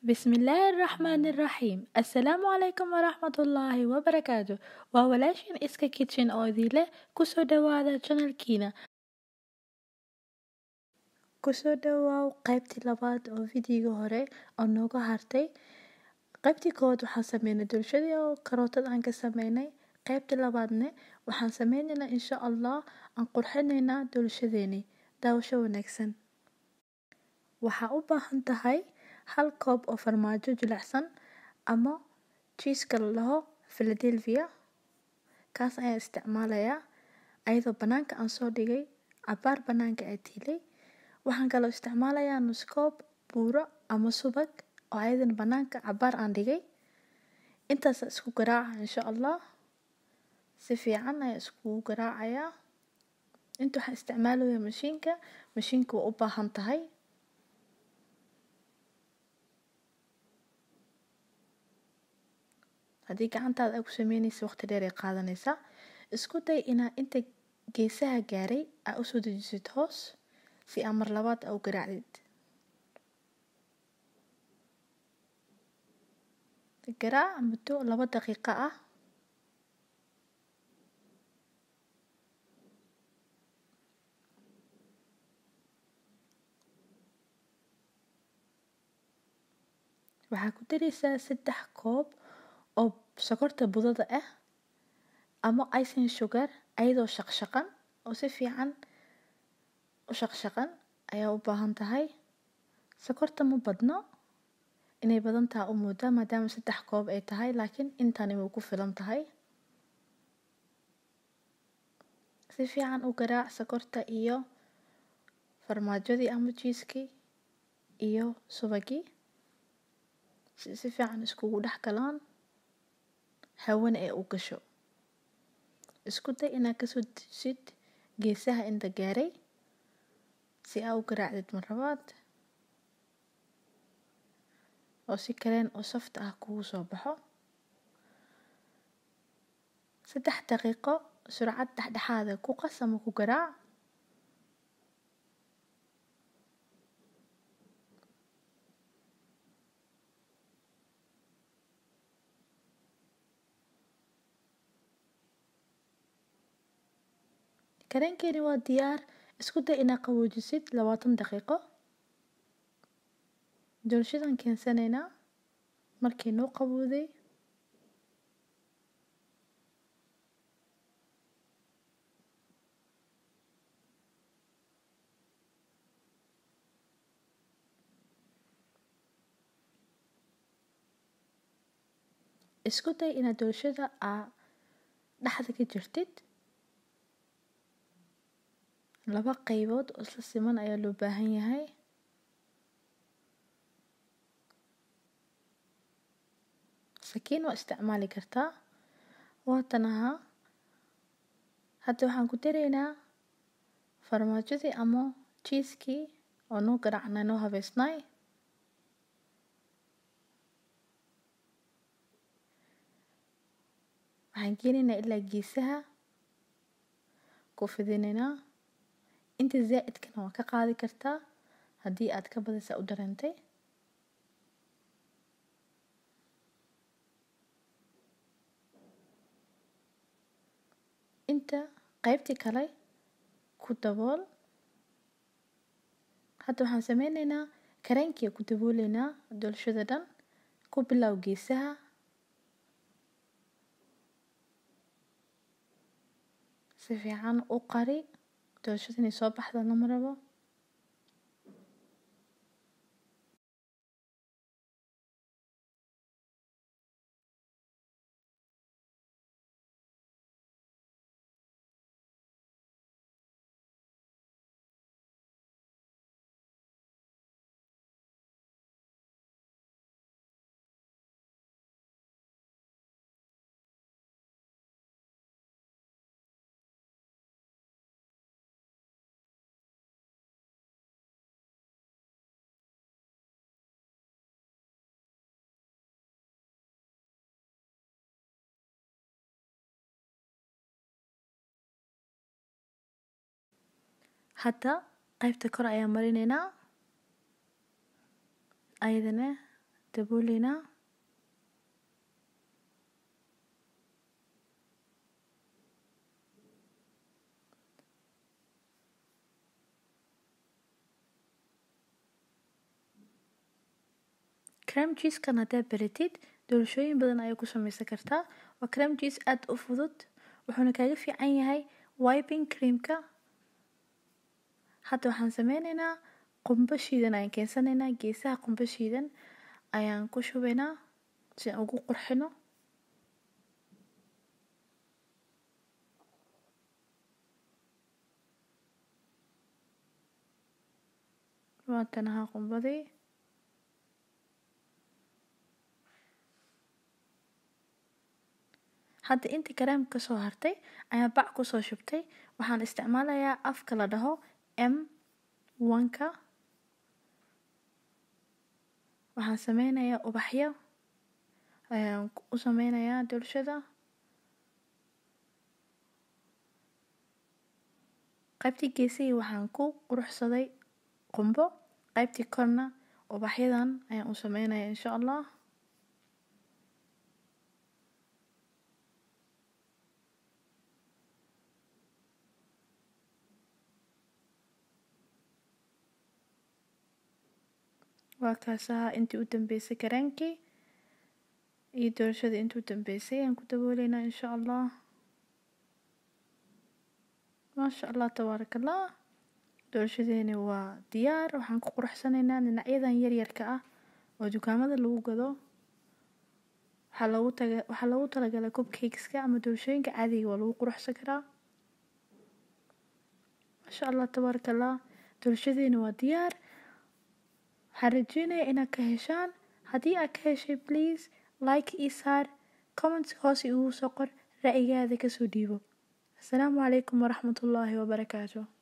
بسم الله الرحمن الرحيم. السلام عليكم ورحمة الله وبركاته. waa walaashin iska kitchen oo idile kusoo dhawaada channelkiina. kusoo dhawaaw qaybtii labaad oo videoga hore oo nooga hartay. qaybtii koowaad waxaan sameynay dulshadii oo karootad aan ka sameynay. qaybtii labaadna waxaan sameynaynaa insha Allah aan qurxinaynaa dulshadeeni. daawasho wanaagsan. waxaa u baahan tahay hal koob oo farmaajo jilicsan ama cheese-ka la dhaho Philadelphia. kaas ayaan isticmaalayaa ayadoo banaanka aan soo dhigay cabaar banaanka ay tiilay. waxaan kaloo isticmaalayaa nus koob buuro ama subag oo ayadana banaanka cabaar aan dhigay. intaas isku garaaca insha Allah. si fiican ayaan iskugu garaacayaa. inta waxaan isticmaalayaa mashiinka waa u baahan tahay. haddii gacantaada ay ku sameynaysa waqti dheer ay qaadanaysaa. isku day inaa inta geesaha gaaray aa usoo dejisid hoos si aa mar labaad aa u garaacdid. garaac muddo 2 daqiiqo ah. waxaa ku daraysaa 3 koob oo sokorta budada ah ama icing sugar ayadoo shaqshaqan oo si fiican u shaqshaqan ayaa u baahan tahay. sokorta ma badno inay badan tahay u moodaa maadaama 3 koob ay tahay laakiin intani way ku filan tahay. si fiican u garaac sokorta iyo farmaajadii ama cheese-kii iyo subagii si fiican iskugu dhex galaan hawana ay u gasho. isku day inaad kasoo dejisid geesaha inta gaaray si aa u garaacdid mar labaad oo si kaleen oo soft ah kugu soo baxo. 3 daqiiqo surcad dhexdhexaad ku qas ama ku garaac. kareenkeeni waa diyaar. isku day inaad qaboojisid 20 daqiiqo. dulshadan keensanaynaa markii noo qabooday. isku day inaad dulshada dhexda ka jirtid. 2 qaybood oo isla siman ayaa loo baahan yahay. sakiin waa isticmaali kartaa. waatanaha hadda waxaan ku daraynaa farmaajadii ama cheese-kii oo noo garaacnay noo habeysnay. waxaan geenaynaa ilaa geesaha ku fidinaynaa. inta zaa'idkana waa ka qaadi kartaa haddii aad ka badisa u dareentay. inta qaybtii kale ku dabool. hadda waxaan sameynaynaa kareenkii ku dabooleynaa dulshada dhan. ku bilow geesaha si fiican u qari dulshada inay soo baxdo lama rabo. hadda qaybta kor ayaan marinaynaa ayadana dabooleynaa. Cream cheese-kan haddaad baratid doorashooyin badan ayaa ku samaysan kartaa. Waa cream cheese aad u fudud, wuxuuna kaaga fiican yahay whipping cream-ka. Hadda waxaan sameyneynaa qumbo shiidan ayaan keensanaynaa. Geesaha qumbo shiidan ayaan ku shubaynaa si aan ugu qurxino. Waa tanaha qumbadii. Hadda intii kareemka ka soo hartay ayaan bac ku soo shubtay. Waxaan isticmaalayaa afka la dhaho M1-ka. Waxaan sameynayaa ubaxyo ayaan u sameynayaa doorshada. Qaybtii geesihii waxaan ku quruxsaday qumbo. Qaybtii korna ubaxyadan ayaan u sameynayaa insha Allah. waa kaasaha intii u dambeysay kareenkii iyo doorashadii intii u dambeysay aan ku dabooleynaa insha Allah. maasha Allah tabaarakallah. doorashadeeni waa diyaar. waxaan ku quruxsanaynaa dhinacyadan yaryarka ah oo dukaamada lagu gado. waxaa loogu talagalay cupcakes-ka ama doorashooyinka caadiga waa lagu quruxsan karaa. maasha Allah tabaarakallah. doorashadeeni waa diyaar. waxaan rajeynayaa inaad ka heshaan. haddii aad ka heshay please like ii saar, comment hoos igu soo qor, ra'yigaada kasoo dhiibo. Assalaamu calaykum waraxmatullaahi wabarakaatuh.